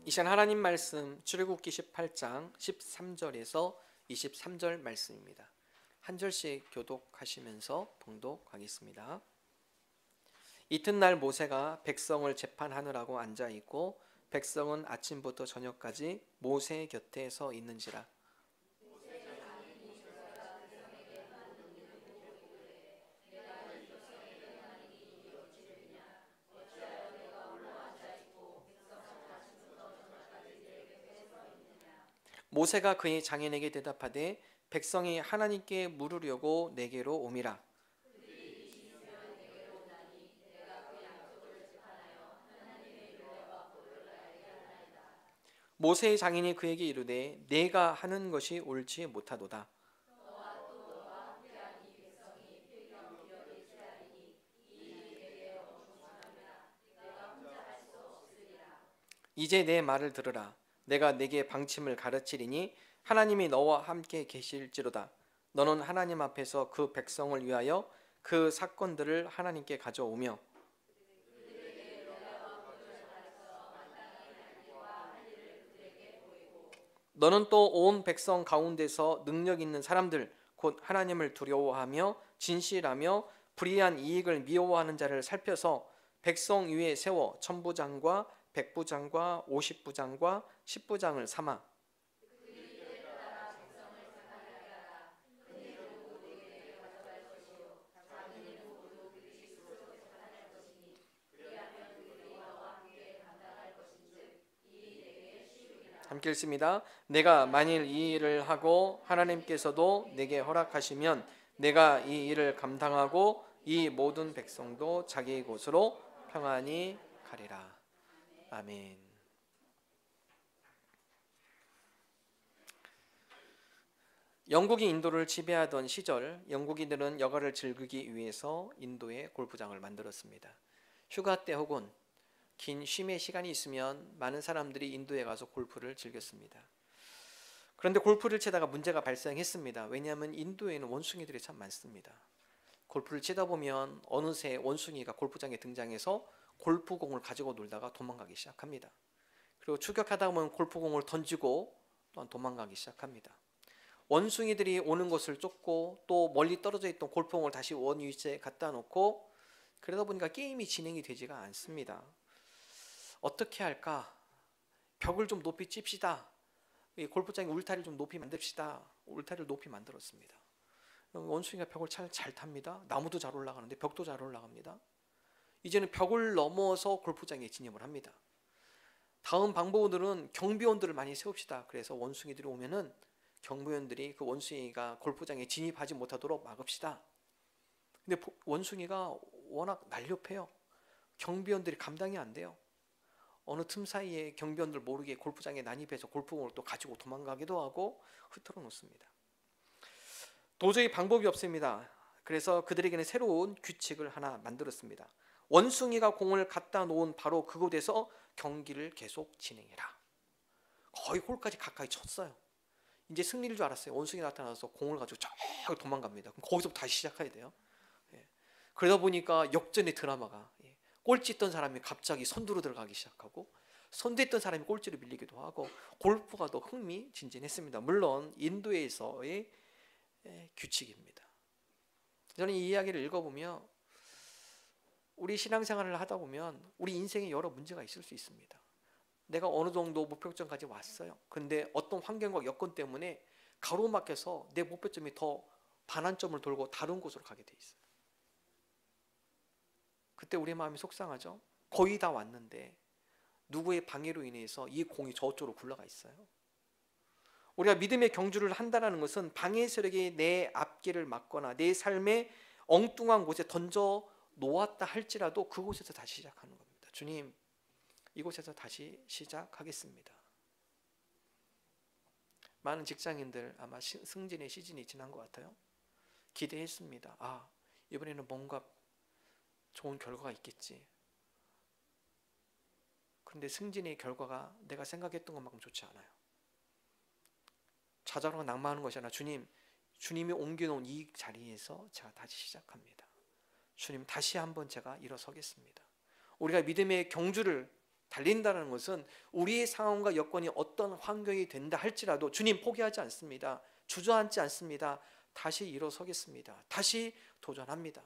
이 시간 하나님 말씀 출애굽기 18장 13절에서 23절 말씀입니다. 한 절씩 교독하시면서 봉독하겠습니다. 이튿날 모세가 백성을 재판하느라고 앉아 있고 백성은 아침부터 저녁까지 모세 곁에 서 있는지라. 모세가 그의 장인에게 대답하되 백성이 하나님께 물으려고 내게로 오미라. 모세의 장인이 그에게 이르되 내가 하는 것이 옳지 못하도다. 이제 내 말을 들으라. 내가 네게 방침을 가르치리니 하나님이 너와 함께 계실지로다. 너는 하나님 앞에서 그 백성을 위하여 그 사건들을 하나님께 가져오며 너는 또 온 백성 가운데서 능력 있는 사람들 곧 하나님을 두려워하며 진실하며 불의한 이익을 미워하는 자를 살펴서 백성 위에 세워 천부장과 백부장과 50부장과 10부장을 삼아 함께 읽습니다. 내가 만일 이 일을 하고 하나님께서도 내게 허락하시면 내가 이 일을 감당하고 이 모든 백성도 자기 곳으로 평안히 가리라. 아멘. 영국이 인도를 지배하던 시절 영국인들은 여가를 즐기기 위해서 인도에 골프장을 만들었습니다. 휴가 때 혹은 긴 쉼의 시간이 있으면 많은 사람들이 인도에 가서 골프를 즐겼습니다. 그런데 골프를 치다가 문제가 발생했습니다. 왜냐하면 인도에는 원숭이들이 참 많습니다. 골프를 치다 보면 어느새 원숭이가 골프장에 등장해서 골프공을 가지고 놀다가 도망가기 시작합니다. 그리고 추격하다 보면 골프공을 던지고 또한 도망가기 시작합니다. 원숭이들이 오는 것을 쫓고 또 멀리 떨어져 있던 골프공을 다시 원 위치에 갖다 놓고 그러다 보니까 게임이 진행이 되지가 않습니다. 어떻게 할까? 벽을 좀 높이 찝시다. 골프장에 울타리를 좀 높이 만듭시다. 울타리를 높이 만들었습니다. 원숭이가 벽을 잘 탑니다. 나무도 잘 올라가는데 벽도 잘 올라갑니다. 이제는 벽을 넘어서 골프장에 진입을 합니다. 다음 방법으로는 경비원들을 많이 세웁시다. 그래서 원숭이들이 오면은 경비원들이 그 원숭이가 골프장에 진입하지 못하도록 막읍시다. 근데 원숭이가 워낙 날렵해요. 경비원들이 감당이 안 돼요. 어느 틈 사이에 경비원들 모르게 골프장에 난입해서 골프공을 또 가지고 도망가기도 하고 흐트러 놓습니다. 도저히 방법이 없습니다. 그래서 그들에게는 새로운 규칙을 하나 만들었습니다. 원숭이가 공을 갖다 놓은 바로 그곳에서 경기를 계속 진행해라. 거의 홀까지 가까이 쳤어요. 이제 승리일 줄 알았어요. 원숭이 나타나서 공을 가지고 쫙 도망갑니다. 그럼 거기서부터 다시 시작해야 돼요. 그러다 보니까 역전의 드라마가 꼴찌 했던 사람이 갑자기 선두로 들어가기 시작하고 선두했던 사람이 꼴찌로 밀리기도 하고 골프가 더 흥미진진했습니다. 물론 인도에서의 규칙입니다. 저는 이 이야기를 읽어보며 우리 신앙생활을 하다 보면 우리 인생에 여러 문제가 있을 수 있습니다. 내가 어느 정도 목표점까지 왔어요. 근데 어떤 환경과 여건 때문에 가로막혀서 내 목표점이 더 반환점을 돌고 다른 곳으로 가게 돼 있어요. 그때 우리 마음이 속상하죠. 거의 다 왔는데 누구의 방해로 인해서 이 공이 저쪽으로 굴러가 있어요. 우리가 믿음의 경주를 한다는 것은 방해 세력이 내 앞길을 막거나 내 삶의 엉뚱한 곳에 던져 놓았다 할지라도 그곳에서 다시 시작하는 겁니다. 주님, 이곳에서 다시 시작하겠습니다. 많은 직장인들 아마 승진의 시즌이 지난 것 같아요. 기대했습니다. 이번에는 뭔가 좋은 결과가 있겠지. 그런데 승진의 결과가 내가 생각했던 것만큼 좋지 않아요. 좌절하고 낙마하는 것이 아니라 주님이 옮겨놓은 이 자리에서 제가 다시 시작합니다. 주님, 다시 한번 제가 일어서겠습니다. 우리가 믿음의 경주를 달린다는 것은 우리의 상황과 여건이 어떤 환경이 된다 할지라도 주님 포기하지 않습니다. 주저앉지 않습니다. 다시 일어서겠습니다. 다시 도전합니다.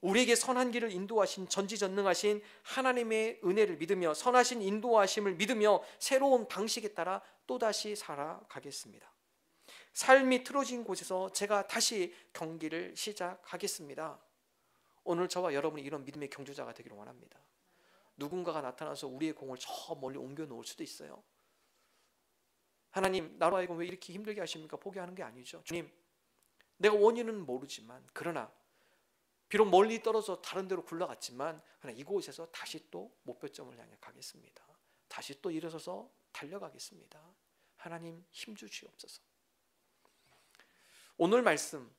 우리에게 선한 길을 인도하신 전지전능하신 하나님의 은혜를 믿으며 선하신 인도하심을 믿으며 새로운 방식에 따라 또다시 살아가겠습니다. 삶이 틀어진 곳에서 제가 다시 경기를 시작하겠습니다. 오늘 저와 여러분이 이런 믿음의 경주자가 되기를 원합니다. 누군가가 나타나서 우리의 공을 저 멀리 옮겨 놓을 수도 있어요. 하나님, 나로 하여금 왜 이렇게 힘들게 하십니까? 포기하는 게 아니죠. 주님, 내가 원인은 모르지만 그러나 비록 멀리 떨어져 다른 데로 굴러갔지만 그러나 이곳에서 다시 또 목표점을 향해 가겠습니다. 다시 또 일어서서 달려가겠습니다. 하나님 힘 주시옵소서. 오늘 말씀,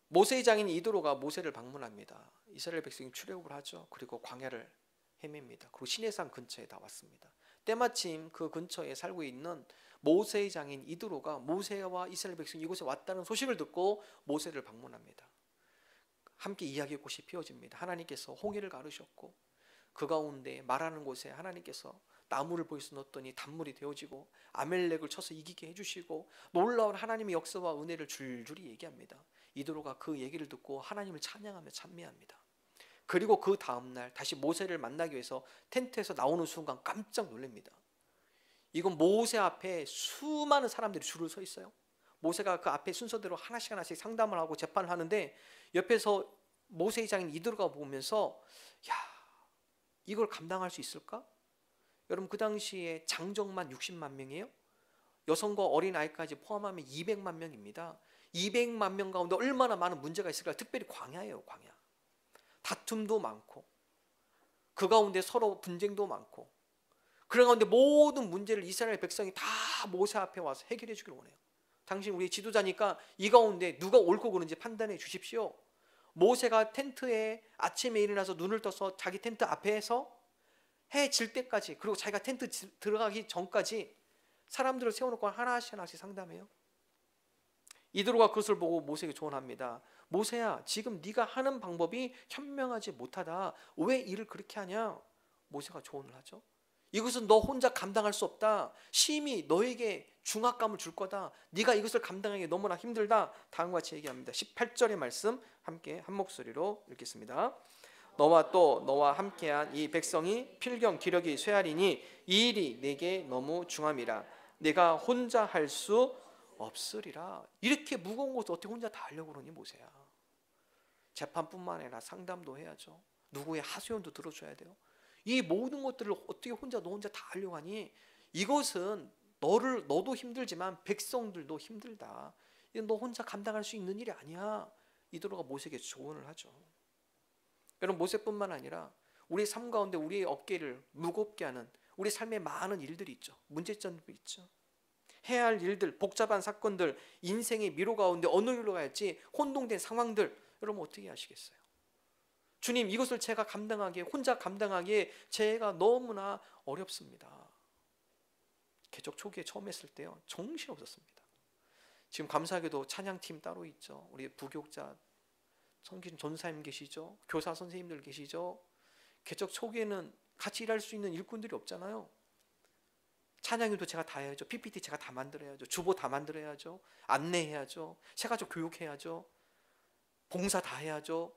모세의 장인 이드로가 모세를 방문합니다. 이스라엘 백성이 출애굽을 하죠. 그리고 광야를 헤맵니다. 그리고 시내산 근처에 다 왔습니다. 때마침 그 근처에 살고 있는 모세의 장인 이드로가 모세와 이스라엘 백성이 이곳에 왔다는 소식을 듣고 모세를 방문합니다. 함께 이야기의 꽃이 피어집니다. 하나님께서 홍해를 가르셨고 그 가운데 말하는 곳에 하나님께서 나무를 보여서 넣었더니 단물이 되어지고 아멜렉을 쳐서 이기게 해주시고 놀라운 하나님의 역사와 은혜를 줄줄이 얘기합니다. 이드로가 그 얘기를 듣고 하나님을 찬양하며 찬미합니다. 그리고 그 다음날 다시 모세를 만나기 위해서 텐트에서 나오는 순간 깜짝 놀랍니다. 이건 모세 앞에 수많은 사람들이 줄을 서 있어요. 모세가 그 앞에 순서대로 하나씩 하나씩 상담을 하고 재판을 하는데 옆에서 모세의 장인 이드로가 보면서 야, 이걸 감당할 수 있을까? 여러분 그 당시에 장정만 60만 명이에요. 여성과 어린아이까지 포함하면 200만 명입니다. 200만 명 가운데 얼마나 많은 문제가 있을까? 특별히 광야예요. 광야. 다툼도 많고 그 가운데 서로 분쟁도 많고 그런 가운데 모든 문제를 이스라엘 백성이 다 모세 앞에 와서 해결해 주길 원해요. 당신 우리 지도자니까 이 가운데 누가 옳고 그른지 판단해 주십시오. 모세가 텐트에 아침에 일어나서 눈을 떠서 자기 텐트 앞에서 해 질 때까지 그리고 자기가 텐트 들어가기 전까지 사람들을 세워놓고 하나씩 하나씩 상담해요. 이드로가 그것을 보고 모세에게 조언합니다. 모세야, 지금 네가 하는 방법이 현명하지 못하다. 왜 일을 그렇게 하냐? 모세가 조언을 하죠. 이것은 너 혼자 감당할 수 없다. 심히 너에게 중압감을 줄 거다. 네가 이것을 감당하기 너무나 힘들다. 다음과 같이 얘기합니다. 18절의 말씀 함께 한 목소리로 읽겠습니다. 너와 또 너와 함께한 이 백성이 필경 기력이 쇠하리니 이 일이 내게 너무 중함이라. 내가 혼자 할 수 없으리라. 이렇게 무거운 것을 어떻게 혼자 다 하려고 그러니 모세야. 재판뿐만 아니라 상담도 해야죠. 누구의 하소연도 들어줘야 돼요. 이 모든 것들을 어떻게 너 혼자 다 하려고 하니? 이것은 너도 힘들지만 백성들도 힘들다. 이건 너 혼자 감당할 수 있는 일이 아니야. 이드로가 모세에게 조언을 하죠. 여러분 모세뿐만 아니라 우리 삶 가운데 우리의 어깨를 무겁게 하는 우리 삶에 많은 일들이 있죠. 문제점도 있죠. 해야 할 일들, 복잡한 사건들, 인생의 미로 가운데 어느 길로 가야 할지 혼동된 상황들, 여러분 어떻게 하시겠어요? 주님, 이것을 제가 혼자 감당하기에 제가 너무나 어렵습니다. 개척 초기에 처음 했을 때요, 정신없었습니다. 지금 감사하게도 찬양팀 따로 있죠. 우리 부교육자, 성긴 전사님 계시죠. 교사 선생님들 계시죠. 개척 초기에는 같이 일할 수 있는 일꾼들이 없잖아요. 찬양도 제가 다 해야죠. PPT 제가 다 만들어야죠. 주보 다 만들어야죠. 안내해야죠. 새가족 교육해야죠. 봉사 다 해야죠.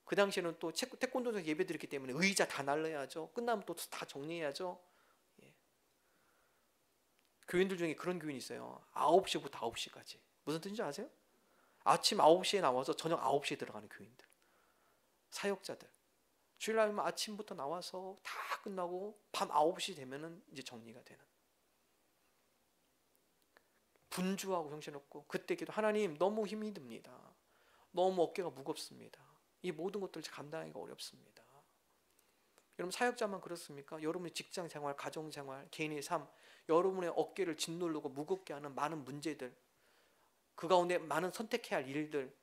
그 당시에는 또 태권도에서 예배 드렸기 때문에 의자 다 날라야죠. 끝나면 또 다 정리해야죠. 예. 교인들 중에 그런 교인이 있어요. 9시부터 9시까지. 무슨 뜻인지 아세요? 아침 9시에 나와서 저녁 9시에 들어가는 교인들. 사역자들. 주일날 아침부터 나와서 다 끝나고 밤 9시 되면은 이제 정리가 되는. 분주하고 정신없고 그때 기도 하나님 너무 힘이 듭니다. 너무 어깨가 무겁습니다. 이 모든 것들을 감당하기가 어렵습니다. 여러분 사역자만 그렇습니까? 여러분의 직장생활, 가정생활, 개인의 삶, 여러분의 어깨를 짓누르고 무겁게 하는 많은 문제들, 그 가운데 많은 선택해야 할 일들,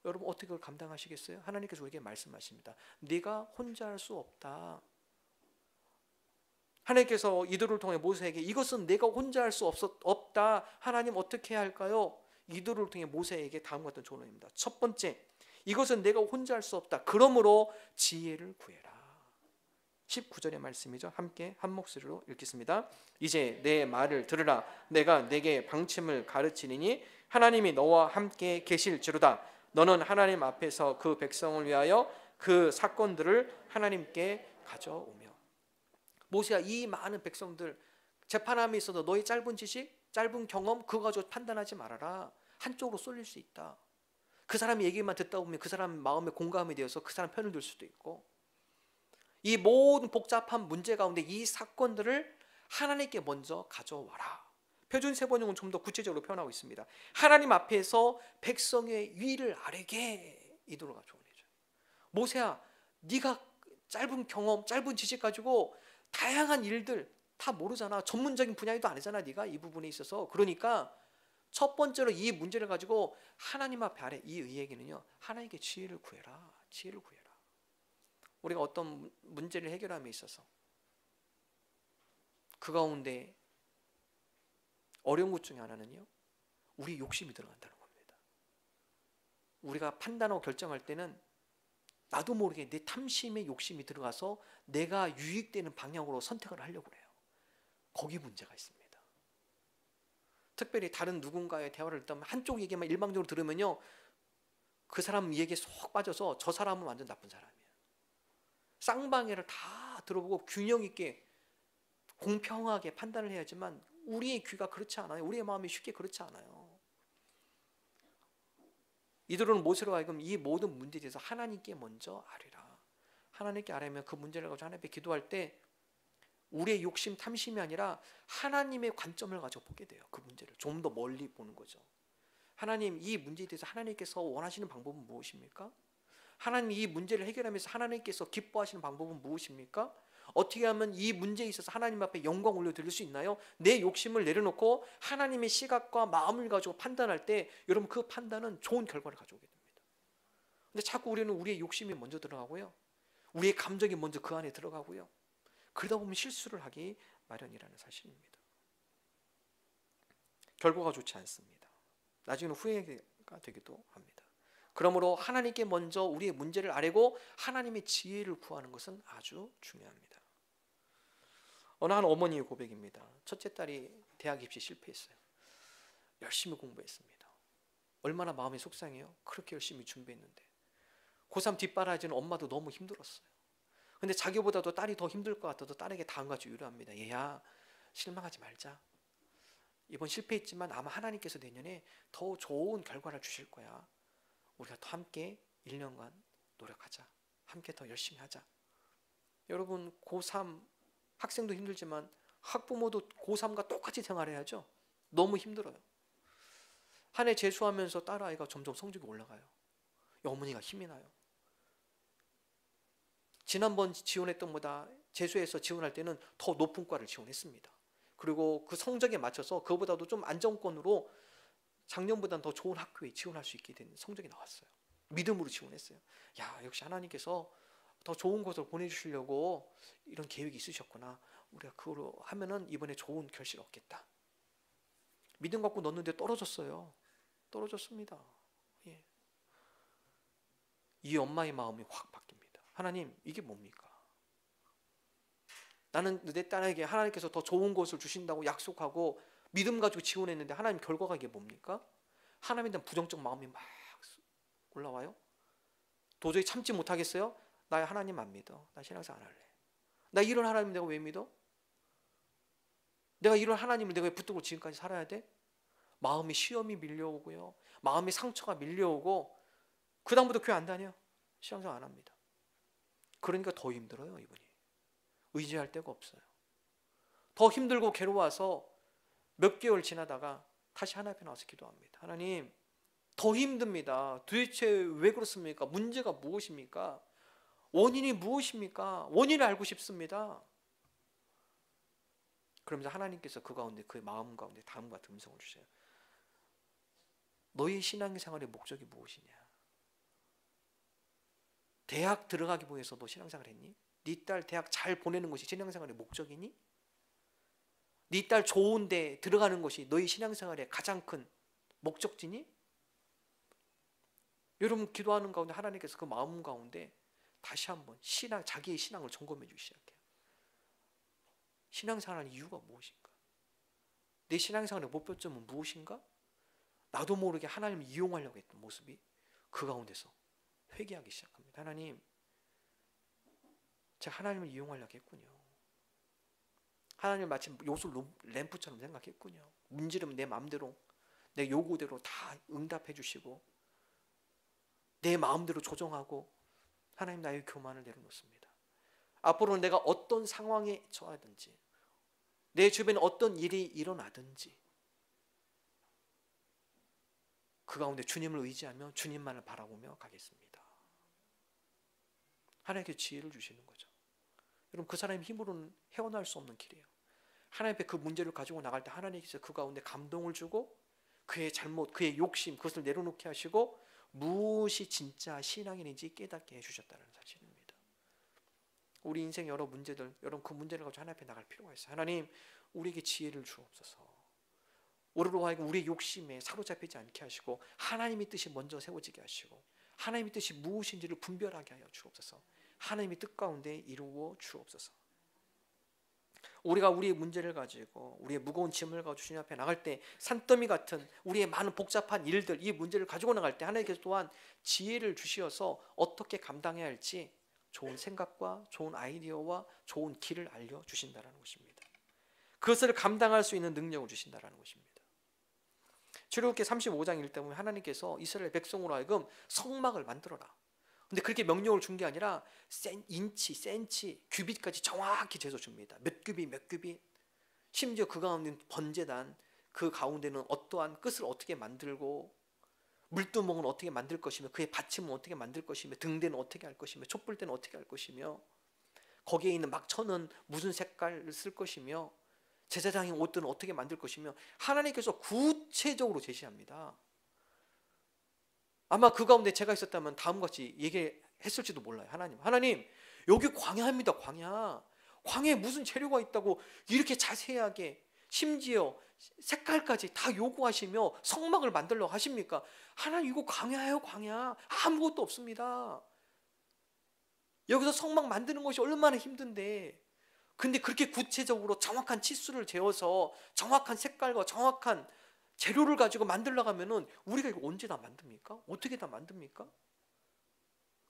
여러분 어떻게 그걸 감당하시겠어요? 하나님께서 우리에게 말씀하십니다. 네가 혼자 할 수 없다. 하나님께서 이들을 통해 모세에게 이것은 내가 혼자 할 수 없다. 하나님 어떻게 해야 할까요? 이들을 통해 모세에게 다음과 같은 조언입니다. 첫 번째, 이것은 내가 혼자 할 수 없다. 그러므로 지혜를 구해라. 19절의 말씀이죠. 함께 한 목소리로 읽겠습니다. 이제 내 말을 들으라. 내가 내게 방침을 가르치리니 하나님이 너와 함께 계실지로다. 너는 하나님 앞에서 그 백성을 위하여 그 사건들을 하나님께 가져오며. 모세야, 이 많은 백성들 재판함에 있어도 너의 짧은 지식, 짧은 경험 그거 가지고 판단하지 말아라. 한쪽으로 쏠릴 수 있다. 그 사람 얘기만 듣다 보면 그 사람 마음에 공감이 되어서 그 사람 편을 들 수도 있고, 이 모든 복잡한 문제 가운데 이 사건들을 하나님께 먼저 가져와라. 표준 세번역은 좀 더 구체적으로 표현하고 있습니다. 하나님 앞에서 백성의 위를 아래게 이도록 가져오죠. 모세야, 네가 짧은 경험, 짧은 지식 가지고 다양한 일들 다 모르잖아. 전문적인 분야도 아니잖아. 네가 이 부분에 있어서. 그러니까 첫 번째로 이 문제를 가지고 하나님 앞에 아래, 이 의에게는요, 하나님께 지혜를 구해라. 지혜를 구해라. 우리가 어떤 문제를 해결함에 있어서 그 가운데 어려운 것 중에 하나는요, 우리 욕심이 들어간다는 겁니다. 우리가 판단하고 결정할 때는 나도 모르게 내 탐심의 욕심이 들어가서 내가 유익되는 방향으로 선택을 하려고 해요. 거기 문제가 있습니다. 특별히 다른 누군가의 대화를 듣다면 한쪽 얘기만 일방적으로 들으면요, 그 사람 얘기에 쏙 빠져서 저 사람은 완전 나쁜 사람이에요. 쌍방향을 다 들어보고 균형 있게 공평하게 판단을 해야지만 우리의 귀가 그렇지 않아요. 우리의 마음이 쉽게 그렇지 않아요. 이들은 모세로 하여금 이 모든 문제에 대해서 하나님께 먼저 아뢰라. 하나님께 아뢰면 그 문제를 가지고 하나님께 기도할 때 우리의 욕심, 탐심이 아니라 하나님의 관점을 가지고 보게 돼요. 그 문제를 좀 더 멀리 보는 거죠. 하나님, 이 문제에 대해서 하나님께서 원하시는 방법은 무엇입니까? 하나님, 이 문제를 해결하면서 하나님께서 기뻐하시는 방법은 무엇입니까? 어떻게 하면 이 문제에 있어서 하나님 앞에 영광 올려드릴 수 있나요? 내 욕심을 내려놓고 하나님의 시각과 마음을 가지고 판단할 때 여러분 그 판단은 좋은 결과를 가져오게 됩니다. 근데 자꾸 우리는 우리의 욕심이 먼저 들어가고요, 우리의 감정이 먼저 그 안에 들어가고요, 그러다 보면 실수를 하기 마련이라는 사실입니다. 결과가 좋지 않습니다. 나중에는 후회가 되기도 합니다. 그러므로 하나님께 먼저 우리의 문제를 아뢰고 하나님의 지혜를 구하는 것은 아주 중요합니다. 어느 한 어머니의 고백입니다. 첫째 딸이 대학 입시 실패했어요. 열심히 공부했습니다. 얼마나 마음이 속상해요. 그렇게 열심히 준비했는데 고3 뒷바라지는 엄마도 너무 힘들었어요. 근데 자기보다도 딸이 더 힘들 것 같아도 딸에게 다음 가지 위로합니다. 얘야, 실망하지 말자. 이번 실패했지만 아마 하나님께서 내년에 더 좋은 결과를 주실 거야. 우리가 더 함께 1년간 노력하자. 함께 더 열심히 하자. 여러분, 고3 학생도 힘들지만 학부모도 고3과 똑같이 생활해야죠. 너무 힘들어요. 한 해 재수하면서 딸아이가 점점 성적이 올라가요. 어머니가 힘이 나요. 지난번 지원했던 보다 재수해서 지원할 때는 더 높은 과를 지원했습니다. 그리고 그 성적에 맞춰서 그보다도 좀 안정권으로 작년보다는 더 좋은 학교에 지원할 수 있게 된 성적이 나왔어요. 믿음으로 지원했어요. 야, 역시 하나님께서 더 좋은 곳을 보내주시려고 이런 계획이 있으셨구나. 우리가 그거로 하면은 이번에 좋은 결실을 얻겠다. 믿음 갖고 넣었는데 떨어졌어요. 떨어졌습니다. 예. 이 엄마의 마음이 확 바뀝니다. 하나님, 이게 뭡니까? 나는 내 딸에게 하나님께서 더 좋은 것을 주신다고 약속하고 믿음 가지고 지원했는데 하나님 결과가 이게 뭡니까? 하나님에 대한 부정적 마음이 막 올라와요. 도저히 참지 못하겠어요? 나 하나님 안 믿어. 나 신앙생활 안 할래. 나 이런 하나님 내가 왜 믿어? 내가 이런 하나님을 내가 왜 붙들고 지금까지 살아야 돼? 마음이 시험이 밀려오고요, 마음의 상처가 밀려오고 그 다음부터 교회 안 다녀. 신앙생활 안 합니다. 그러니까 더 힘들어요. 이분이 의지할 데가 없어요. 더 힘들고 괴로워서 몇 개월 지나다가 다시 하나님 앞에 나와서 기도합니다. 하나님, 더 힘듭니다. 도대체 왜 그렇습니까? 문제가 무엇입니까? 원인이 무엇입니까? 원인을 알고 싶습니다. 그러면서 하나님께서 그 가운데, 그의 마음 가운데 다음과 같은 음성을 주셔요. 너의 신앙생활의 목적이 무엇이냐? 대학 들어가기 위해서 너 신앙생활 했니? 네 딸 대학 잘 보내는 것이 신앙생활의 목적이니? 네 딸 좋은 데 들어가는 것이 너희 신앙생활의 가장 큰 목적지니? 여러분 기도하는 가운데 하나님께서 그 마음 가운데 다시 한번 자기의 신앙을 점검해 주기 시작해요. 신앙생활하는 이유가 무엇인가? 내 신앙생활의 목표점은 무엇인가? 나도 모르게 하나님을 이용하려고 했던 모습이 그 가운데서 회개하기 시작합니다. 하나님, 제가 하나님을 이용하려고 했군요. 하나님을 마치 요술 램프처럼 생각했군요. 문지르면 내 마음대로, 내 요구대로 다 응답해 주시고 내 마음대로 조정하고, 하나님, 나의 교만을 내려놓습니다. 앞으로는 내가 어떤 상황에 처하든지, 내 주변에 어떤 일이 일어나든지 그 가운데 주님을 의지하며 주님만을 바라보며 가겠습니다. 하나님께 지혜를 주시는 거죠. 여러분, 그 사람의 힘으로는 헤어날 수 없는 길이에요. 하나님 앞에 그 문제를 가지고 나갈 때 하나님께서 그 가운데 감동을 주고 그의 잘못, 그의 욕심, 그것을 내려놓게 하시고 무엇이 진짜 신앙인인지 깨닫게 해주셨다는 사실입니다. 우리 인생 여러 문제들, 여러분 그 문제를 가지고 하나님 앞에 나갈 필요가 있어요. 하나님, 우리에게 지혜를 주옵소서. 우리로 하여금 우리의 욕심에 사로잡히지 않게 하시고 하나님의 뜻이 먼저 세워지게 하시고 하나님의 뜻이 무엇인지를 분별하게 하여 주옵소서. 하나님의 뜻 가운데 이루어 주옵소서. 우리가 우리의 문제를 가지고 우리의 무거운 짐을 가지고 주님 앞에 나갈 때 산더미 같은 우리의 많은 복잡한 일들, 이 문제를 가지고 나갈 때 하나님께서 또한 지혜를 주시어서 어떻게 감당해야 할지 좋은 생각과 좋은 아이디어와 좋은 길을 알려주신다는 것입니다. 그것을 감당할 수 있는 능력을 주신다는 것입니다. 출애굽기 35장 읽다 보면 하나님께서 이스라엘 백성으로 하여금 성막을 만들어라. 근데 그렇게 명령을 준 게 아니라 인치, 센치, 규빗까지 정확히 재서 줍니다. 몇 규빗, 몇 규빗. 심지어 그 가운데 번제단, 그 가운데는 어떠한 끝을 어떻게 만들고 물두멍은 어떻게 만들 것이며 그의 받침은 어떻게 만들 것이며 등대는 어떻게 할 것이며 촛불대는 어떻게 할 것이며 거기에 있는 막천은 무슨 색깔을 쓸 것이며 제사장의 옷들은 어떻게 만들 것이며 하나님께서 구체적으로 제시합니다. 아마 그 가운데 제가 있었다면 다음같이 얘기했을지도 몰라요. 하나님, 여기 광야입니다. 광야에 무슨 재료가 있다고 이렇게 자세하게 심지어 색깔까지 다 요구하시며 성막을 만들려고 하십니까? 하나님, 이거 광야예요. 광야. 아무것도 없습니다. 여기서 성막 만드는 것이 얼마나 힘든데, 근데 그렇게 구체적으로 정확한 치수를 재어서 정확한 색깔과 정확한 재료를 가지고 만들려고 하면은 우리가 이거 언제 다 만듭니까? 어떻게 다 만듭니까?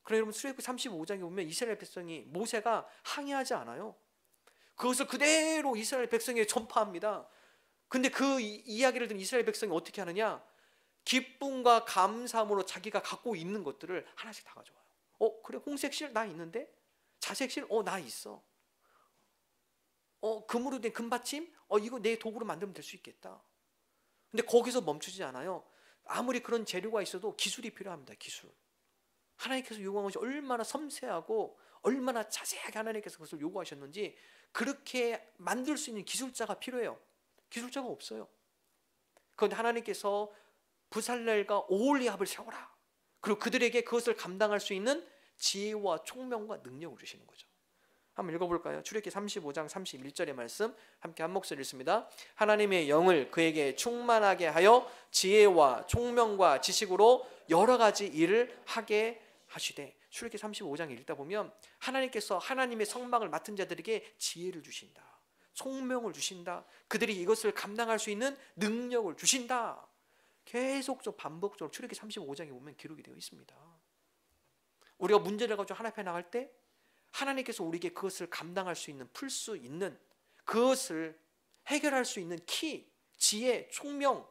그러나 여러분, 출애굽기 35장에 보면 이스라엘 백성이, 모세가 항의하지 않아요. 그것을 그대로 이스라엘 백성에게 전파합니다. 근데 그 이야기를 듣는 이스라엘 백성이 어떻게 하느냐? 기쁨과 감사함으로 자기가 갖고 있는 것들을 하나씩 다 가져와요. 그래, 홍색실 나 있는데? 자색실 나 있어. 금으로 된 금받침? 이거 내 도구로 만들면 될 수 있겠다. 근데 거기서 멈추지 않아요. 아무리 그런 재료가 있어도 기술이 필요합니다. 기술. 하나님께서 요구한 것이 얼마나 섬세하고 얼마나 자세하게 하나님께서 그것을 요구하셨는지, 그렇게 만들 수 있는 기술자가 필요해요. 기술자가 없어요. 그런데 하나님께서 부살렐과 오홀리압을 세워라. 그리고 그들에게 그것을 감당할 수 있는 지혜와 총명과 능력을 주시는 거죠. 한번 읽어볼까요? 출애굽기 35장 31절의 말씀 함께 한 목소리 읽습니다. 하나님의 영을 그에게 충만하게 하여 지혜와 총명과 지식으로 여러 가지 일을 하게 하시되. 출애굽기 35장 읽다 보면 하나님께서 하나님의 성막을 맡은 자들에게 지혜를 주신다, 총명을 주신다, 그들이 이것을 감당할 수 있는 능력을 주신다. 계속적으로 반복적으로 출애굽기 35장에 보면 기록이 되어 있습니다. 우리가 문제를 가지고 하나님 앞에 나갈 때 하나님께서 우리에게 그것을 감당할 수 있는, 풀 수 있는, 그것을 해결할 수 있는 키, 지혜, 총명,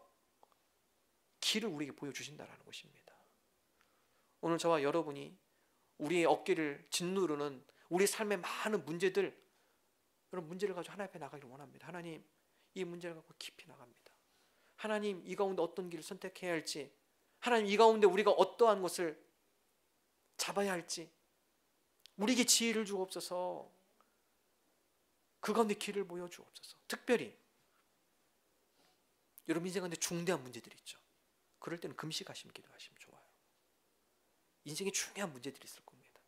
길을 우리에게 보여주신다는 것입니다. 오늘 저와 여러분이 우리의 어깨를 짓누르는 우리 삶의 많은 문제들, 그런 문제를 가지고 하나님 앞에 나가기를 원합니다. 하나님, 이 문제를 갖고 깊이 나갑니다. 하나님, 이 가운데 어떤 길을 선택해야 할지, 하나님, 이 가운데 우리가 어떠한 것을 잡아야 할지 우리에게 지혜를 주옵소서. 그 가운데 길을 보여주옵소서. 특별히 여러분 인생 가운데 중대한 문제들이 있죠. 그럴 때는 금식하시면, 기도하시면 좋아요. 인생에 중요한 문제들이 있을 겁니다.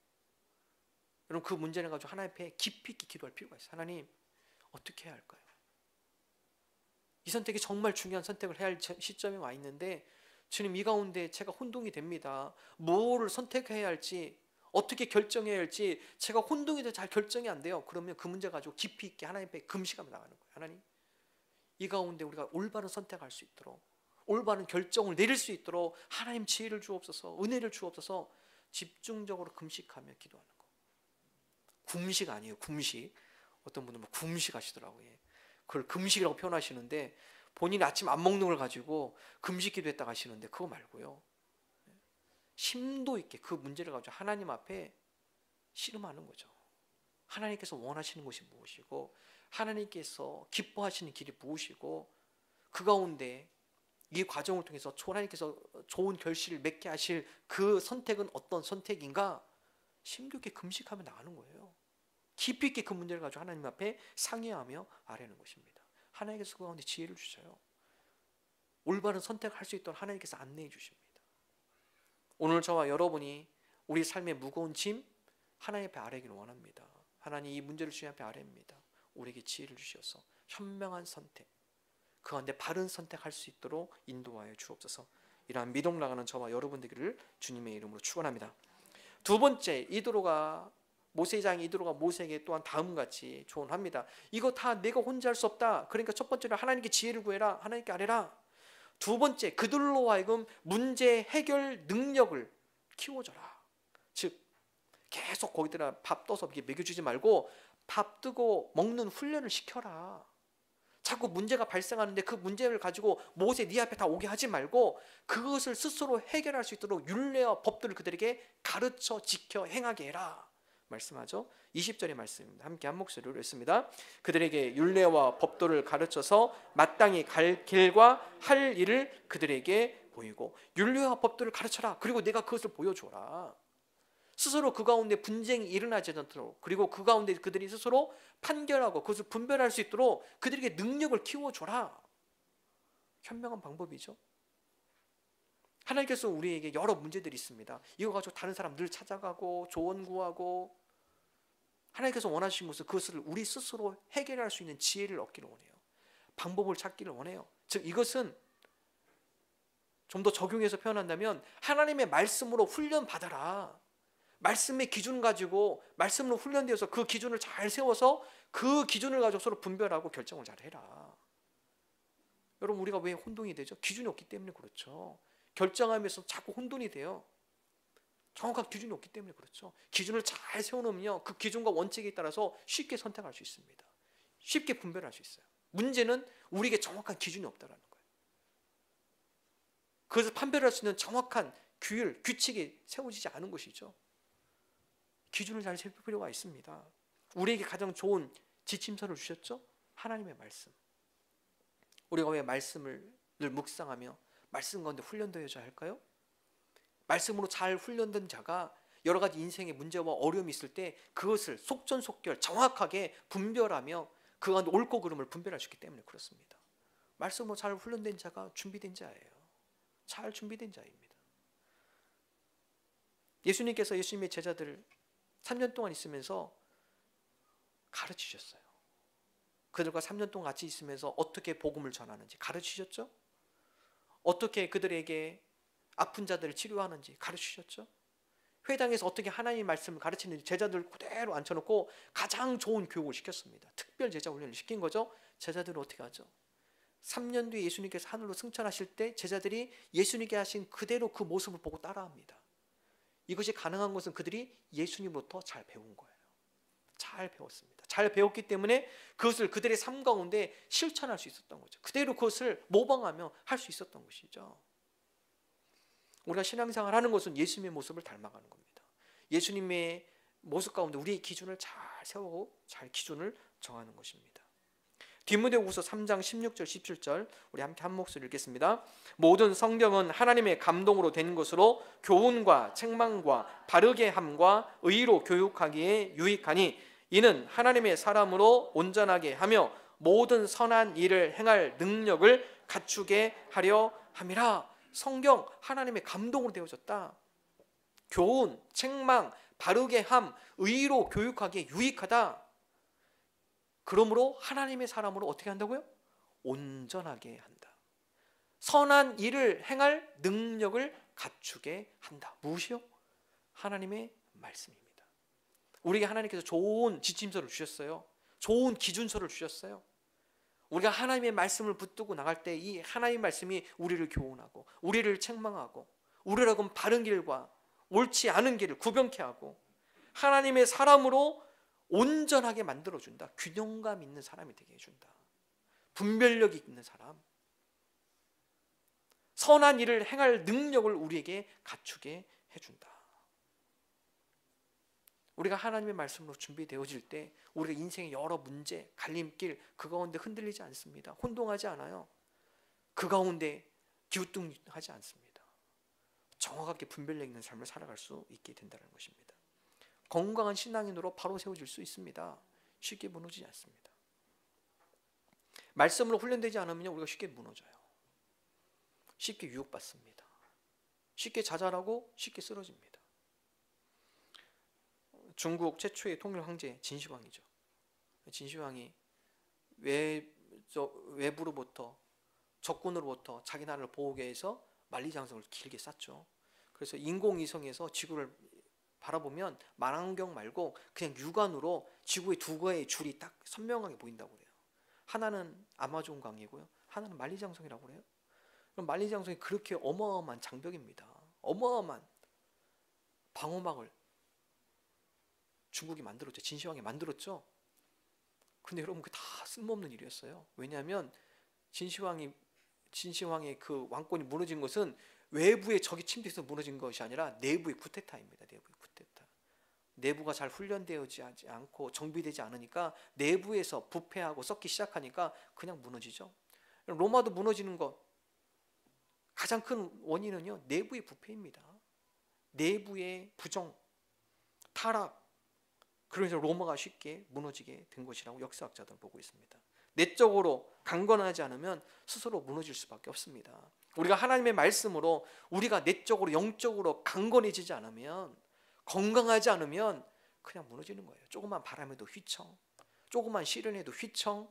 여러분, 그 문제를 가지고 하나님 앞에 깊이 있게 기도할 필요가 있어요. 하나님, 어떻게 해야 할까요? 이 선택이 정말 중요한 선택을 해야 할 시점에 와 있는데, 주님, 이 가운데 제가 혼동이 됩니다. 뭐를 선택해야 할지 어떻게 결정해야 할지 제가 혼동이 돼서 잘 결정이 안 돼요. 그러면 그 문제 가지고 깊이 있게 하나님 앞에 금식하며 나가는 거예요. 하나님, 이 가운데 우리가 올바른 선택할 수 있도록, 올바른 결정을 내릴 수 있도록 하나님 지혜를 주옵소서, 은혜를 주옵소서. 집중적으로 금식하며 기도하는 거. 금식 아니에요. 금식. 어떤 분은 뭐 금식 하시더라고요. 그걸 금식이라고 표현하시는데 본인이 아침 안 먹는 걸 가지고 금식 기도했다고 하시는데 그거 말고요. 심도 있게 그 문제를 가지고 하나님 앞에 씨름하는 거죠. 하나님께서 원하시는 것이 무엇이고, 하나님께서 기뻐하시는 길이 무엇이고, 그 가운데 이 과정을 통해서 하나님께서 좋은 결실을 맺게 하실 그 선택은 어떤 선택인가, 심도 있게 금식하며 나가는 거예요. 깊이 있게 그 문제를 가지고 하나님 앞에 상의하며 아뢰는 것입니다. 하나님께서 그 가운데 지혜를 주셔요. 올바른 선택을 할 수 있도록 하나님께서 안내해 주십니다. 오늘 저와 여러분이 우리 삶의 무거운 짐 하나님 앞에 아뢰기를 원합니다. 하나님, 이 문제를 주님 앞에 아뢰입니다. 우리에게 지혜를 주셔서 현명한 선택, 그 가운데 바른 선택할 수 있도록 인도하여 주옵소서. 이러한 미동 나가는 저와 여러분 되기를 주님의 이름으로 축원합니다. 두 번째, 모세장 이드로가 모세에게 또한 다음같이 조언합니다. 이거 다 내가 혼자 할 수 없다. 그러니까 첫 번째로 하나님께 지혜를 구해라. 하나님께 아뢰라. 두 번째, 그들로 하여금 문제 해결 능력을 키워줘라. 즉 계속 거기다가 밥 떠서 먹여주지 말고 밥 뜨고 먹는 훈련을 시켜라. 자꾸 문제가 발생하는데 그 문제를 가지고 모세 네 앞에 다 오게 하지 말고 그것을 스스로 해결할 수 있도록 율례와 법들을 그들에게 가르쳐 지켜 행하게 해라 말씀하죠. 20절의 말씀입니다. 함께 한 목소리로 읽습니다. 그들에게 율례와 법도를 가르쳐서 마땅히 갈 길과 할 일을 그들에게 보이고, 율례와 법도를 가르쳐라. 그리고 내가 그것을 보여줘라. 스스로 그 가운데 분쟁이 일어나지 않도록, 그리고 그 가운데 그들이 스스로 판결하고 그것을 분별할 수 있도록 그들에게 능력을 키워줘라. 현명한 방법이죠. 하나님께서 우리에게 여러 문제들이 있습니다. 이거 가지고 다른 사람 늘 찾아가고 조언 구하고, 하나님께서 원하시는 것은 그것을 우리 스스로 해결할 수 있는 지혜를 얻기를 원해요. 방법을 찾기를 원해요. 즉 이것은 좀 더 적용해서 표현한다면 하나님의 말씀으로 훈련 받아라. 말씀의 기준 가지고 말씀으로 훈련되어서 그 기준을 잘 세워서 그 기준을 가지고 서로 분별하고 결정을 잘 해라. 여러분, 우리가 왜 혼동이 되죠? 기준이 없기 때문에 그렇죠. 결정하면서 자꾸 혼돈이 돼요. 정확한 기준이 없기 때문에 그렇죠. 기준을 잘 세워놓으면 그 기준과 원칙에 따라서 쉽게 선택할 수 있습니다. 쉽게 분별할 수 있어요. 문제는 우리에게 정확한 기준이 없다는 거예요. 그것을 판별할 수 있는 정확한 규칙이 세워지지 않은 것이죠. 기준을 잘 세울 필요가 있습니다. 우리에게 가장 좋은 지침서를 주셨죠? 하나님의 말씀. 우리가 왜 말씀을 늘 묵상하며 말씀 가운데 훈련되어야 할까요? 말씀으로 잘 훈련된 자가 여러 가지 인생의 문제와 어려움이 있을 때 그것을 속전속결 정확하게 분별하며 그 가운데 옳고 그름을 분별할 수 있기 때문에 그렇습니다. 말씀으로 잘 훈련된 자가 준비된 자예요. 잘 준비된 자입니다. 예수님께서 예수님의 제자들을 3년 동안 있으면서 가르치셨어요. 그들과 3년 동안 같이 있으면서 어떻게 복음을 전하는지 가르치셨죠. 어떻게 그들에게 아픈 자들을 치료하는지 가르치셨죠. 회당에서 어떻게 하나님의 말씀을 가르치는지 제자들 그대로 앉혀놓고 가장 좋은 교육을 시켰습니다. 특별 제자 훈련을 시킨 거죠. 제자들은 어떻게 하죠? 3년 뒤에 예수님께서 하늘로 승천하실 때 제자들이 예수님께 하신 그대로 그 모습을 보고 따라합니다. 이것이 가능한 것은 그들이 예수님으로부터 잘 배운 거예요. 잘 배웠습니다. 잘 배웠기 때문에 그것을 그들의 삶 가운데 실천할 수 있었던 거죠. 그대로 그것을 모방하며 할 수 있었던 것이죠. 우리가 신앙생활을 하는 것은 예수님의 모습을 닮아가는 겁니다. 예수님의 모습 가운데 우리의 기준을 잘 세우고 잘 기준을 정하는 것입니다. 디모데후서 3장 16절 17절 우리 함께 한 목소리 읽겠습니다. 모든 성경은 하나님의 감동으로 된 것으로 교훈과 책망과 바르게 함과 의로 교육하기에 유익하니 이는 하나님의 사람으로 온전하게 하며 모든 선한 일을 행할 능력을 갖추게 하려 함이라. 성경 하나님의 감동으로 되어졌다. 교훈, 책망, 바르게 함, 의로 교육하기에 유익하다. 그러므로 하나님의 사람으로 어떻게 한다고요? 온전하게 한다. 선한 일을 행할 능력을 갖추게 한다. 무엇이요? 하나님의 말씀입니다. 우리에게 하나님께서 좋은 지침서를 주셨어요. 좋은 기준서를 주셨어요. 우리가 하나님의 말씀을 붙들고 나갈 때 이 하나님의 말씀이 우리를 교훈하고 우리를 책망하고 우리를 하여금 바른 길과 옳지 않은 길을 구별케 하고 하나님의 사람으로 온전하게 만들어준다. 균형감 있는 사람이 되게 해준다. 분별력이 있는 사람, 선한 일을 행할 능력을 우리에게 갖추게 해준다. 우리가 하나님의 말씀으로 준비되어질 때 우리가 인생의 여러 문제, 갈림길 그 가운데 흔들리지 않습니다. 혼동하지 않아요. 그 가운데 기우뚱하지 않습니다. 정확하게 분별력 있는 삶을 살아갈 수 있게 된다는 것입니다. 건강한 신앙인으로 바로 세워질 수 있습니다. 쉽게 무너지지 않습니다. 말씀으로 훈련되지 않으면 우리가 쉽게 무너져요. 쉽게 유혹받습니다. 쉽게 자잘하고 쉽게 쓰러집니다. 중국 최초의 통일 황제 진시황이죠. 진시황이 외부로부터 적군으로부터 자기 나라를 보호하기 위해서 만리장성을 길게 쌓죠. 그래서 인공위성에서 지구를 바라보면 망원경 말고 그냥 육안으로 지구의 두 개의 줄이 딱 선명하게 보인다고 그래요. 하나는 아마존 강이고요, 하나는 만리장성이라고 그래요. 그럼 만리장성이 그렇게 어마어마한 장벽입니다. 어마어마한 방어막을 중국이 만들었죠. 진시황이 만들었죠. 근데 여러분, 그게 다 쓸모없는 일이었어요. 왜냐하면 진시황의 그 왕권이 무너진 것은 외부의 적이 침투해서 무너진 것이 아니라 내부의 쿠데타입니다. 내부의 쿠데타. 내부가 잘 훈련되지 않고 정비되지 않으니까 내부에서 부패하고 썩기 시작하니까 그냥 무너지죠. 로마도 무너지는 것 가장 큰 원인은요, 내부의 부패입니다. 내부의 부정, 타락. 그래서 로마가 쉽게 무너지게 된 것이라고 역사학자들은 보고 있습니다. 내적으로 강건하지 않으면 스스로 무너질 수밖에 없습니다. 우리가 하나님의 말씀으로 우리가 내적으로 영적으로 강건해지지 않으면, 건강하지 않으면 그냥 무너지는 거예요. 조그만 바람에도 휘청, 조그만 시련에도 휘청,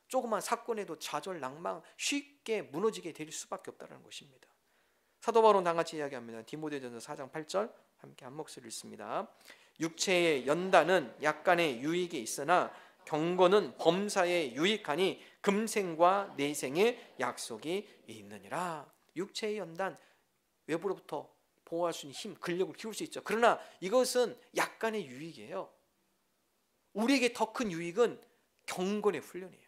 조그만 사건에도 좌절, 낭망, 쉽게 무너지게 될 수밖에 없다는 것입니다. 사도 바울은 다같이 이야기합니다. 디모데전서 4장 8절 함께 한 목소리를 읽습니다. 육체의 연단은 약간의 유익이 있으나 경건은 범사에 유익하니 금생과 내생의 약속이 있느니라. 육체의 연단, 외부로부터 보호할 수 있는 힘, 근력을 키울 수 있죠. 그러나 이것은 약간의 유익이에요. 우리에게 더 큰 유익은 경건의 훈련이에요.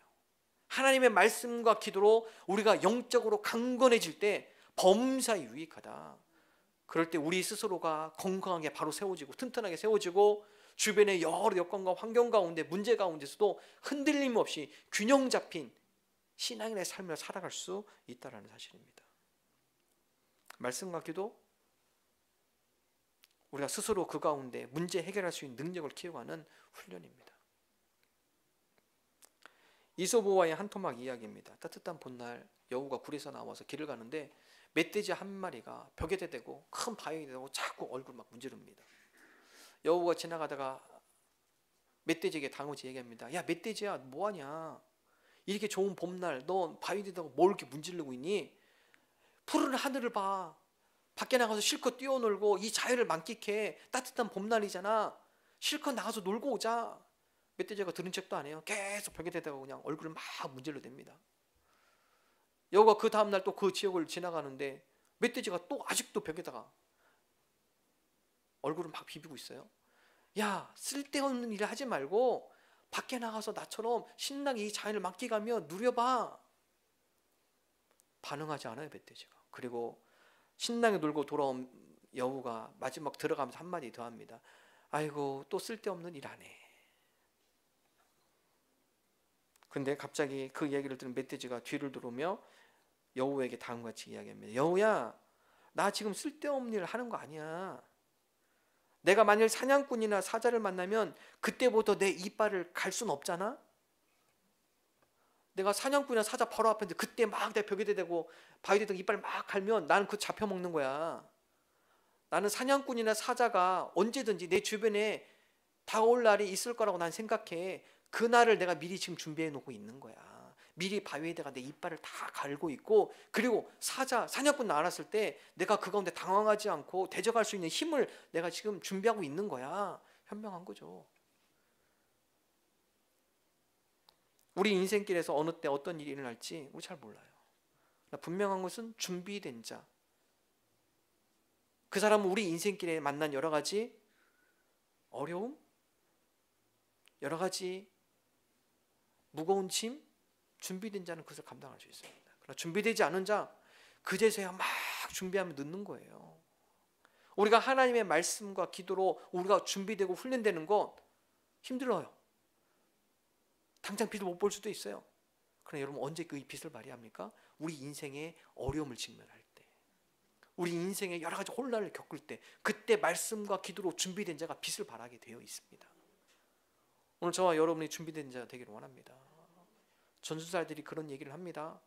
하나님의 말씀과 기도로 우리가 영적으로 강건해질 때 범사에 유익하다. 그럴 때 우리 스스로가 건강하게 바로 세워지고 튼튼하게 세워지고 주변의 여러 여건과 환경 가운데 문제 가운데서도 흔들림 없이 균형 잡힌 신앙인의 삶을 살아갈 수 있다는 사실입니다. 말씀과 기도, 우리가 스스로 그 가운데 문제 해결할 수 있는 능력을 키워가는 훈련입니다. 이소부와의 한 토막 이야기입니다. 따뜻한 봄날 여우가 굴에서 나와서 길을 가는데 멧돼지 한 마리가 벽에 대고 큰 바위에 대고 자꾸 얼굴 막 문지릅니다. 여우가 지나가다가 멧돼지에게 당황해서 얘기합니다. 야, 멧돼지야, 뭐하냐? 이렇게 좋은 봄날 너 바위에 대고 뭘 이렇게 문지르고 있니? 푸른 하늘을 봐. 밖에 나가서 실컷 뛰어놀고 이 자유를 만끽해. 따뜻한 봄날이잖아. 실컷 나가서 놀고 오자. 멧돼지가 들은 척도 안 해요. 계속 벽에 대다가 그냥 얼굴을 막 문질러댑니다. 여우가 그 다음날 또 그 지역을 지나가는데 멧돼지가 또 아직도 벽에다가 얼굴을 막 비비고 있어요. 야, 쓸데없는 일을 하지 말고 밖에 나가서 나처럼 신나게 이 자연을 만끽하며 누려봐. 반응하지 않아요, 멧돼지가. 그리고 신나게 놀고 돌아온 여우가 마지막 들어가면서 한마디 더 합니다. 아이고, 또 쓸데없는 일 안 해. 근데 갑자기 그 이야기를 들은 멧돼지가 뒤를 돌으며 여우에게 다음같이 이야기합니다. 여우야, 나 지금 쓸데없는 일을 하는 거 아니야. 내가 만일 사냥꾼이나 사자를 만나면 그때부터 내 이빨을 갈 수는 없잖아. 내가 사냥꾼이나 사자 바로 앞에 있는데 그때 막 내 벽에 대고 바위에 대고 이빨 막 갈면 나는 그거 잡혀먹는 거야. 나는 사냥꾼이나 사자가 언제든지 내 주변에 다가올 날이 있을 거라고 난 생각해. 그날을 내가 미리 지금 준비해 놓고 있는 거야. 미리 바위에다가 내 이빨을 다 갈고 있고, 그리고 사냥꾼 나왔을 때 내가 그 가운데 당황하지 않고 대적할 수 있는 힘을 내가 지금 준비하고 있는 거야. 현명한 거죠. 우리 인생길에서 어느 때 어떤 일이 일어날지 우리 잘 몰라요. 분명한 것은 준비된 자, 그 사람은 우리 인생길에 만난 여러 가지 어려움, 여러 가지 무거운 짐, 준비된 자는 그것을 감당할 수 있습니다. 그러나 준비되지 않은 자, 그제서야 막 준비하면 늦는 거예요. 우리가 하나님의 말씀과 기도로 우리가 준비되고 훈련되는 것 힘들어요. 당장 빛을 못 볼 수도 있어요. 그러나 여러분, 언제 그 빛을 발휘합니까? 우리 인생의 어려움을 직면할 때, 우리 인생의 여러 가지 혼란을 겪을 때, 그때 말씀과 기도로 준비된 자가 빛을 발하게 되어 있습니다. 오늘 저와 여러분이 준비된 자 되기를 원합니다. 전술사들이 그런 얘기를 합니다.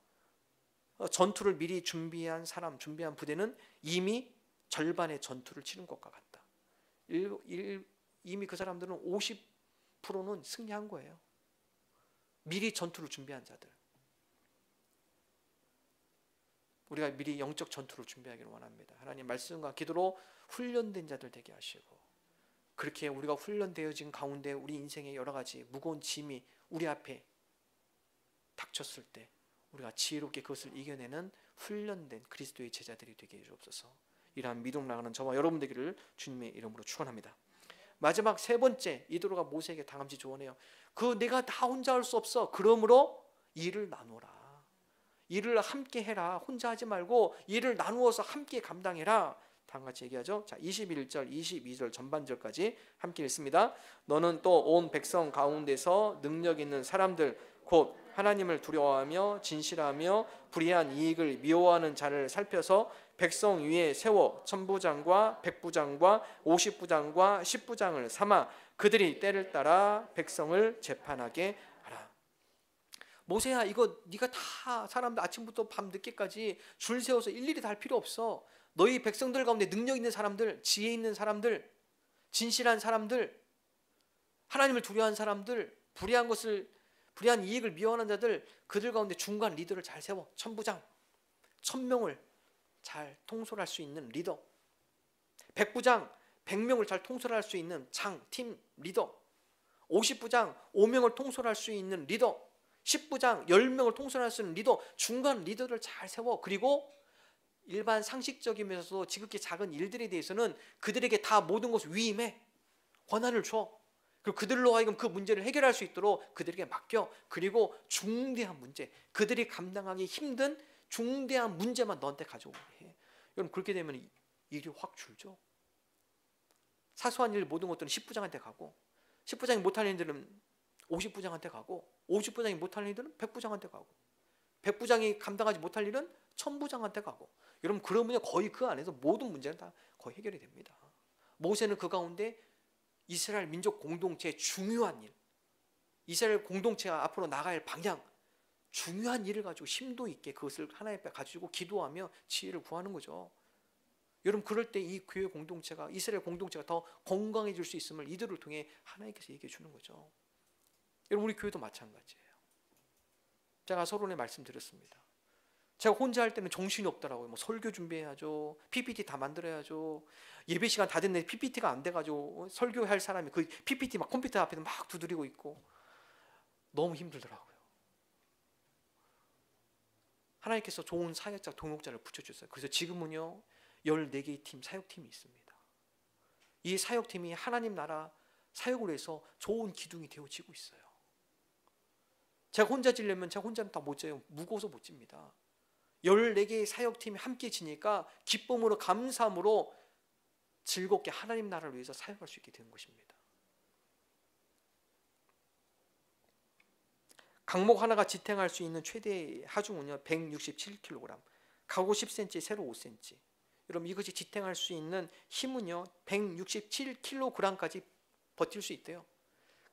전투를 미리 준비한 사람, 준비한 부대는 이미 절반의 전투를 치른 것과 같다. 이미 그 사람들은 50%는 승리한 거예요. 미리 전투를 준비한 자들. 우리가 미리 영적 전투를 준비하기를 원합니다. 하나님 말씀과 기도로 훈련된 자들 되게 하시고, 그렇게 우리가 훈련되어진 가운데 우리 인생의 여러 가지 무거운 짐이 우리 앞에 닥쳤을 때 우리가 지혜롭게 그것을 이겨내는 훈련된 그리스도의 제자들이 되게 해주옵소서. 이러한 믿음 나가는 저와 여러분 되기를 주님의 이름으로 축원합니다. 마지막 세 번째, 이도로가 모세에게 다감지 조언해요. 내가 다 혼자 할 수 없어. 그러므로 일을 나누라. 일을 함께 해라. 혼자 하지 말고 일을 나누어서 함께 감당해라. 다음같이 얘기하죠. 자, 21절, 22절 전반절까지 함께 읽습니다. 너는 또 온 백성 가운데서 능력 있는 사람들, 곧 하나님을 두려워하며 진실하며 불의한 이익을 미워하는 자를 살펴서 백성 위에 세워 천부장과 백부장과 50부장과 10부장을 삼아 그들이 때를 따라 백성을 재판하게 하라. 모세야, 이거 네가 다 사람들 아침부터 밤 늦게까지 줄 세워서 일일이 다 할 필요 없어. 너희 백성들 가운데 능력 있는 사람들, 지혜 있는 사람들, 진실한 사람들, 하나님을 두려워하는 사람들, 불의한 이익을 미워하는 자들, 그들 가운데 중간 리더를 잘 세워. 천부장, 1000명을 잘 통솔할 수 있는 리더, 백부장, 100명을 잘 통솔할 수 있는 팀 리더, 50부장, 5명을 통솔할 수 있는 리더, 10부장, 10명을 통솔할 수 있는 리더, 중간 리더를 잘 세워. 그리고 일반 상식적이면서도 지극히 작은 일들에 대해서는 그들에게 다 모든 것을 위임해. 권한을 줘. 그리고 그들로 하여금 그 문제를 해결할 수 있도록 그들에게 맡겨. 그리고 중대한 문제, 그들이 감당하기 힘든 중대한 문제만 너한테 가져오게 해. 여러분, 그렇게 되면 일이 확 줄죠. 사소한 일 모든 것들은 10부장한테 가고, 10부장이 못할 일들은 50부장한테 가고, 50부장이 못할 일들은 100부장한테 가고, 100부장이 감당하지 못할 일은 1000부장한테 가고. 여러분, 그러면 거의 그 안에서 모든 문제는 다 거의 해결이 됩니다. 모세는 그 가운데 이스라엘 민족 공동체의 중요한 일, 이스라엘 공동체가 앞으로 나가야 할 방향, 중요한 일을 가지고 심도 있게 그것을 하나님 앞에 가지고 기도하며 지혜를 구하는 거죠. 여러분, 그럴 때 이 교회 공동체가, 이스라엘 공동체가 더 건강해질 수 있음을 이들을 통해 하나님께서 얘기해 주는 거죠. 여러분, 우리 교회도 마찬가지예요. 제가 서론에 말씀드렸습니다. 제가 혼자 할 때는 정신이 없더라고요. 설교 준비해야죠, PPT 다 만들어야죠, 예배 시간 다 됐는데 PPT가 안 돼가지고 설교할 사람이 그 PPT 막 컴퓨터 앞에서 막 두드리고 있고 너무 힘들더라고요. 하나님께서 좋은 사역자, 동역자를 붙여주셨어요. 그래서 지금은요 14개의 팀, 사역팀이 있습니다. 이 사역팀이 하나님 나라 사역을 위해서 좋은 기둥이 되어지고 있어요. 제가 혼자 지려면 제가 혼자는 다 못 져요. 무거워서 못 집니다. 14개의 사역팀이 함께 지니까 기쁨으로, 감사함으로 즐겁게 하나님 나라를 위해서 사역할 수 있게 되는 것입니다. 강목 하나가 지탱할 수 있는 최대 하중은요 167kg, 가고 10cm, 세로 5cm. 여러분, 이것이 지탱할 수 있는 힘은요 167kg까지 버틸 수 있대요.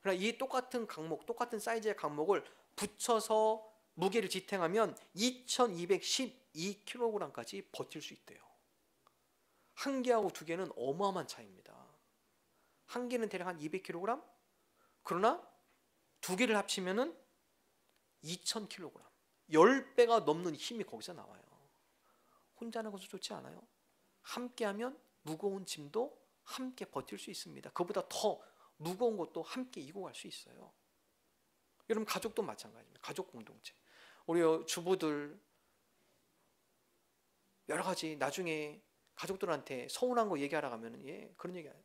그러나 이 똑같은 강목, 똑같은 사이즈의 강목을 붙여서 무게를 지탱하면 2212kg까지 버틸 수 있대요. 한 개하고 두 개는 어마어마한 차이입니다. 한 개는 대략 한 200kg, 그러나 두 개를 합치면은 2000kg, 10배가 넘는 힘이 거기서 나와요. 혼자 하는 것도 좋지 않아요? 함께하면 무거운 짐도 함께 버틸 수 있습니다. 그보다 더 무거운 것도 함께 이고 갈 수 있어요. 여러분, 가족도 마찬가지입니다. 가족 공동체. 우리 주부들 여러 가지 나중에 가족들한테 서운한 거 얘기하러 가면 그런 얘기해요.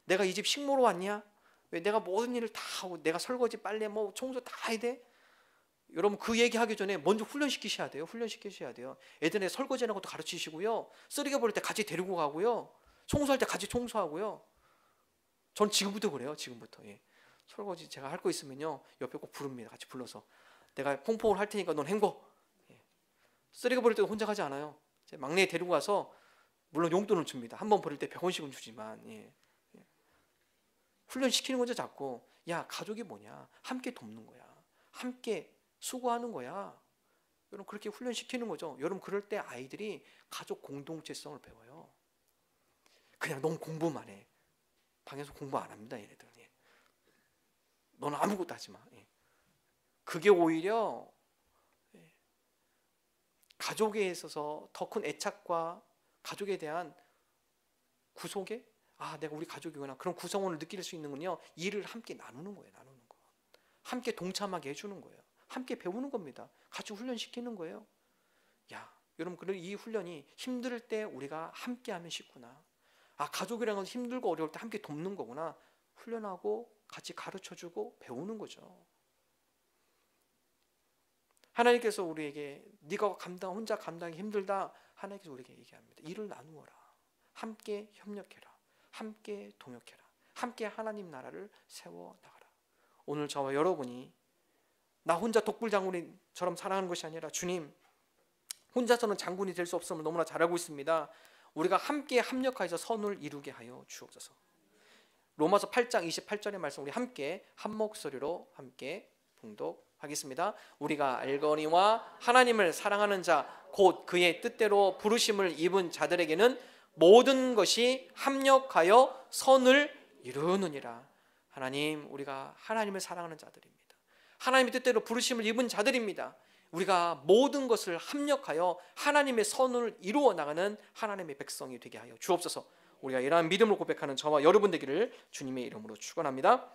내가 이 집 식모로 왔냐? 왜 내가 모든 일을 다 하고 내가 설거지, 빨래, 뭐 청소 다 해야 돼? 여러분, 그 얘기하기 전에 먼저 훈련시키셔야 돼요. 훈련시키셔야 돼요. 애들한테 설거지하는 것도 가르치시고요. 쓰레기 버릴 때 같이 데리고 가고요. 청소할 때 같이 청소하고요. 전 지금부터 그래요. 지금부터. 설거지 제가 할 거 있으면요, 옆에 꼭 부릅니다. 같이 불러서 내가 퐁퐁을 할 테니까 넌 헹궈. 쓰레기 버릴 때 혼자 가지 않아요. 제 막내 데리고 가서 물론 용돈을 줍니다. 한 번 버릴 때 100원씩은 주지만 훈련시키는 거죠. 자꾸. 야, 가족이 뭐냐? 함께 돕는 거야. 함께 수고하는 거야. 여러분, 그렇게 훈련시키는 거죠. 여러분, 그럴 때 아이들이 가족 공동체성을 배워요. 그냥 너무 공부만 해. 방에서 공부 안 합니다. 얘네들은. 너는 아무것도 하지 마. 그게 오히려 가족에 있어서 더 큰 애착과 가족에 대한 구속에 내가 우리 가족이구나, 그런 구성원을 느낄 수 있는군요. 일을 함께 나누는 거예요. 나누는 거. 함께 동참하게 해주는 거예요. 함께 배우는 겁니다. 같이 훈련시키는 거예요. 야, 여러분, 그런 이 훈련이 힘들 때 우리가 함께 하면 쉽구나. 가족이라는 건 힘들고 어려울 때 함께 돕는 거구나. 훈련하고 같이 가르쳐주고 배우는 거죠. 하나님께서 우리에게 네가 혼자 감당하기 힘들다, 하나님께서 우리에게 얘기합니다. 일을 나누어라. 함께 협력해라. 함께 동역해라. 함께 하나님 나라를 세워나가라. 오늘 저와 여러분이 나 혼자 독불장군처럼 살아가는 것이 아니라, 주님, 혼자서는 장군이 될 수 없음을 너무나 잘 알고 있습니다. 우리가 함께 합력하여서 선을 이루게 하여 주옵소서. 로마서 8장 28절의 말씀 우리 함께 한 목소리로 함께 봉독하겠습니다. 우리가 알거니와 하나님을 사랑하는 자 곧 그의 뜻대로 부르심을 입은 자들에게는 모든 것이 합력하여 선을 이루느니라. 하나님, 우리가 하나님을 사랑하는 자들입니다. 하나님의 뜻대로 부르심을 입은 자들입니다. 우리가 모든 것을 합력하여 하나님의 선을 이루어 나가는 하나님의 백성이 되게 하여 주옵소서. 우리가 이러한 믿음을 고백하는 저와 여러분 되기를 주님의 이름으로 축원합니다.